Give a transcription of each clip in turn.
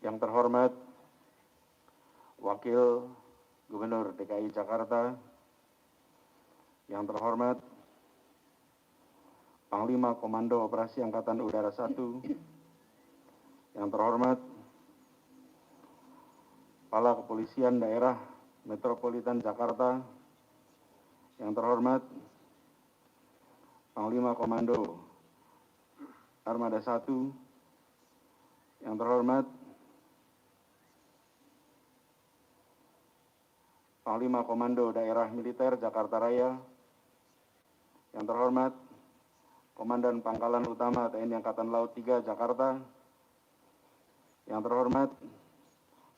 Yang terhormat Wakil Gubernur DKI Jakarta, yang terhormat Panglima Komando Operasi Angkatan Udara 1, yang terhormat Kepala Kepolisian Daerah Metropolitan Jakarta, yang terhormat Panglima Komando Armada 1, yang terhormat Panglima Komando Daerah Militer Jakarta Raya, yang terhormat Komandan Pangkalan Utama TNI Angkatan Laut 3 Jakarta, yang terhormat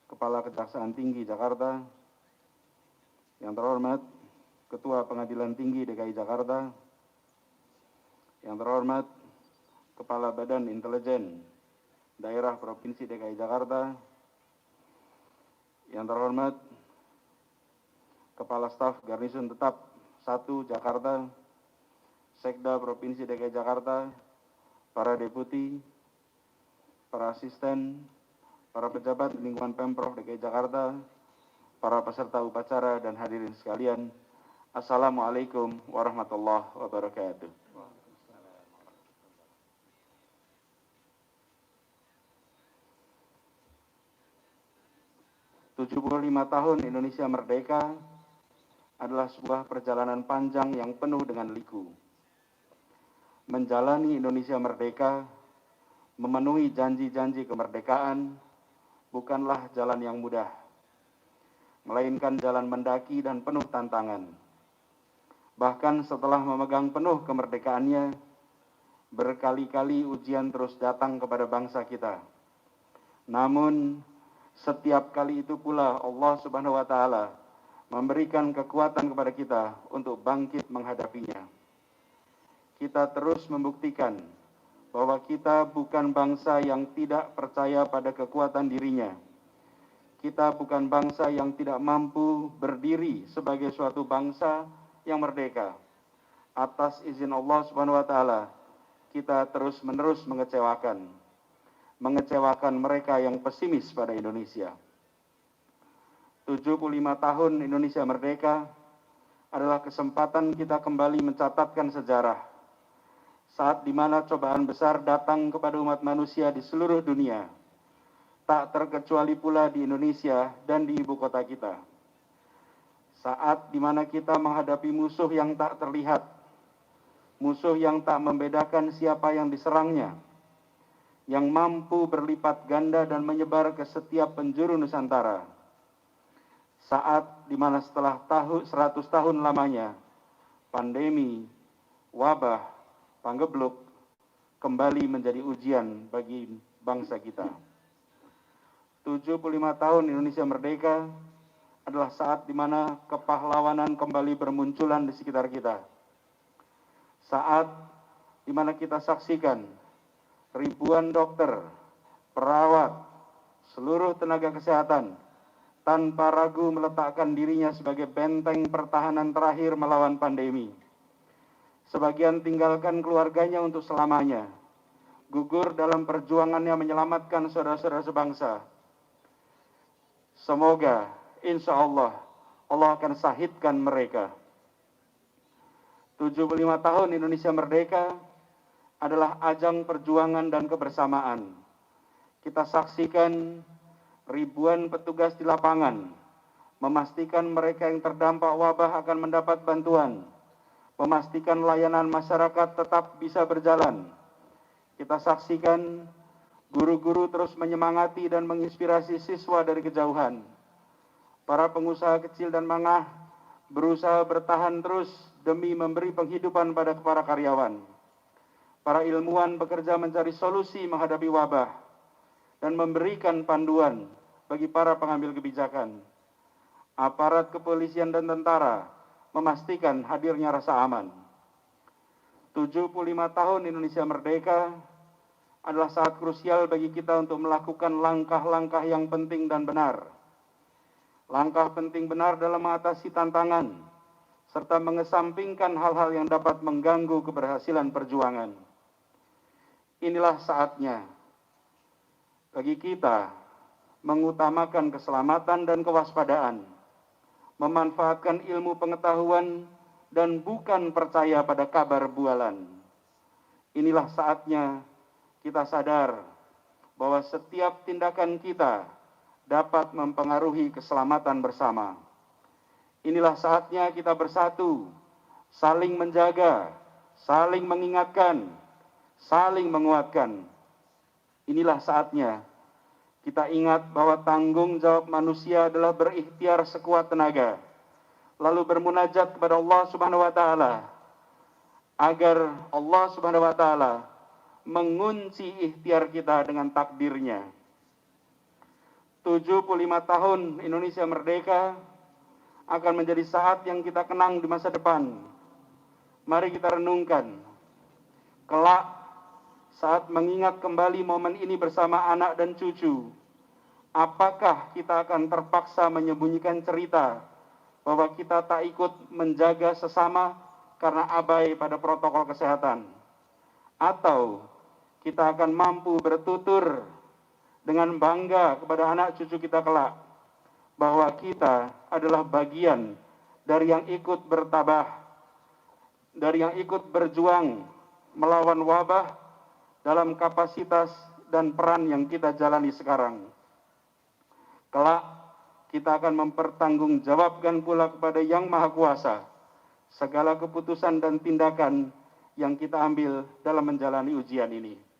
Kepala Kejaksaan Tinggi Jakarta, yang terhormat Ketua Pengadilan Tinggi DKI Jakarta, yang terhormat Kepala Badan Intelijen Daerah Provinsi DKI Jakarta, yang terhormat Kepala Staf Garnisun Tetap 1 Jakarta, Sekda Provinsi DKI Jakarta, para deputi, para asisten, para pejabat lingkungan Pemprov DKI Jakarta, para peserta upacara dan hadirin sekalian, Assalamualaikum warahmatullahi wabarakatuh. 75 tahun Indonesia merdeka adalah sebuah perjalanan panjang yang penuh dengan liku. Menjalani Indonesia merdeka, memenuhi janji-janji kemerdekaan, bukanlah jalan yang mudah, melainkan jalan mendaki dan penuh tantangan. Bahkan setelah memegang penuh kemerdekaannya, berkali-kali ujian terus datang kepada bangsa kita. Namun, setiap kali itu pula Allah Subhanahu wa Ta'ala memberikan kekuatan kepada kita untuk bangkit menghadapinya. Kita terus membuktikan bahwa kita bukan bangsa yang tidak percaya pada kekuatan dirinya. Kita bukan bangsa yang tidak mampu berdiri sebagai suatu bangsa yang merdeka. Atas izin Allah Subhanahu wa Ta'ala, kita terus-menerus mengecewakan mereka yang pesimis pada Indonesia. 75 tahun Indonesia merdeka adalah kesempatan kita kembali mencatatkan sejarah. Saat di mana cobaan besar datang kepada umat manusia di seluruh dunia, tak terkecuali pula di Indonesia dan di ibu kota kita. Saat di mana kita menghadapi musuh yang tak terlihat, musuh yang tak membedakan siapa yang diserangnya, yang mampu berlipat ganda dan menyebar ke setiap penjuru Nusantara. Saat di mana setelah 100 tahun lamanya, pandemi, wabah, panggebluk kembali menjadi ujian bagi bangsa kita. 75 tahun Indonesia merdeka adalah saat di mana kepahlawanan kembali bermunculan di sekitar kita. Saat di mana kita saksikan ribuan dokter, perawat, seluruh tenaga kesehatan tanpa ragu meletakkan dirinya sebagai benteng pertahanan terakhir melawan pandemi. Sebagian tinggalkan keluarganya untuk selamanya, gugur dalam perjuangannya menyelamatkan saudara-saudara sebangsa. Semoga, insya Allah, Allah akan sahidkan mereka. 75 tahun Indonesia merdeka adalah ajang perjuangan dan kebersamaan. Kita saksikan ribuan petugas di lapangan, memastikan mereka yang terdampak wabah akan mendapat bantuan, memastikan layanan masyarakat tetap bisa berjalan. Kita saksikan guru-guru terus menyemangati dan menginspirasi siswa dari kejauhan. Para pengusaha kecil dan menengah berusaha bertahan terus demi memberi penghidupan pada para karyawan. Para ilmuwan bekerja mencari solusi menghadapi wabah dan memberikan panduan bagi para pengambil kebijakan. Aparat kepolisian dan tentara memastikan hadirnya rasa aman. 75 tahun Indonesia merdeka adalah saat krusial bagi kita untuk melakukan langkah-langkah yang penting dan benar. Langkah penting benar dalam mengatasi tantangan, serta mengesampingkan hal-hal yang dapat mengganggu keberhasilan perjuangan. Inilah saatnya bagi kita mengutamakan keselamatan dan kewaspadaan, memanfaatkan ilmu pengetahuan dan bukan percaya pada kabar bualan. Inilah saatnya kita sadar bahwa setiap tindakan kita dapat mempengaruhi keselamatan bersama. Inilah saatnya kita bersatu, saling menjaga, saling mengingatkan, saling menguatkan. Inilah saatnya kita ingat bahwa tanggung jawab manusia adalah berikhtiar sekuat tenaga, lalu bermunajat kepada Allah Subhanahu wa taala agar Allah Subhanahu wa taala mengunci ikhtiar kita dengan takdirnya. 75 tahun Indonesia merdeka akan menjadi saat yang kita kenang di masa depan. Mari kita renungkan, kelak saat mengingat kembali momen ini bersama anak dan cucu, apakah kita akan terpaksa menyembunyikan cerita bahwa kita tak ikut menjaga sesama karena abai pada protokol kesehatan? Atau kita akan mampu bertutur dengan bangga kepada anak cucu kita kelak bahwa kita adalah bagian dari yang ikut bertabah, dari yang ikut berjuang melawan wabah dalam kapasitas dan peran yang kita jalani sekarang. Kelak kita akan mempertanggungjawabkan pula kepada Yang Maha Kuasa segala keputusan dan tindakan yang kita ambil dalam menjalani ujian ini.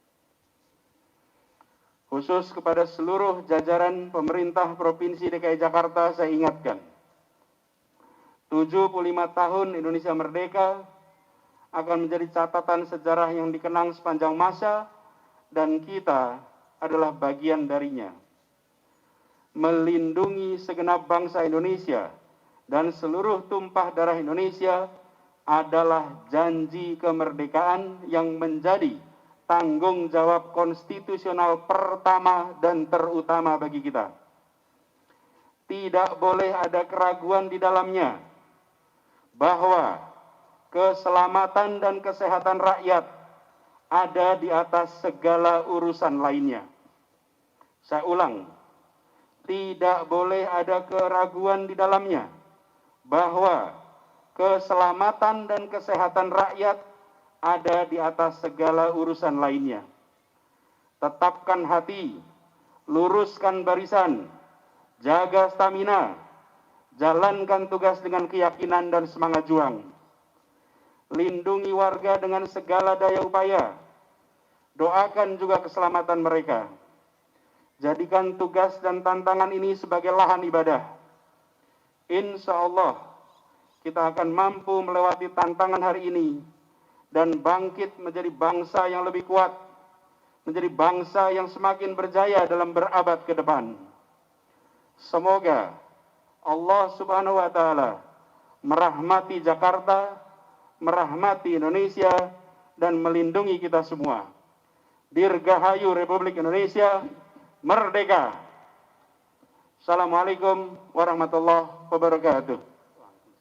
Khusus kepada seluruh jajaran pemerintah Provinsi DKI Jakarta saya ingatkan, 75 tahun Indonesia merdeka akan menjadi catatan sejarah yang dikenang sepanjang masa dan kita adalah bagian darinya. Melindungi segenap bangsa Indonesia dan seluruh tumpah darah Indonesia adalah janji kemerdekaan yang menjadi tanggung jawab konstitusional pertama dan terutama bagi kita. Tidak boleh ada keraguan di dalamnya bahwa keselamatan dan kesehatan rakyat ada di atas segala urusan lainnya. Saya ulang, tidak boleh ada keraguan di dalamnya bahwa keselamatan dan kesehatan rakyat ada di atas segala urusan lainnya. Tetapkan hati, luruskan barisan, jaga stamina, jalankan tugas dengan keyakinan dan semangat juang. Lindungi warga dengan segala daya upaya, doakan juga keselamatan mereka. Jadikan tugas dan tantangan ini sebagai lahan ibadah. Insya Allah kita akan mampu melewati tantangan hari ini dan bangkit menjadi bangsa yang lebih kuat, menjadi bangsa yang semakin berjaya dalam berabad ke depan. Semoga Allah Subhanahu wa taala merahmati Jakarta, merahmati Indonesia, dan melindungi kita semua. Dirgahayu Republik Indonesia, merdeka. Assalamualaikum warahmatullahi wabarakatuh.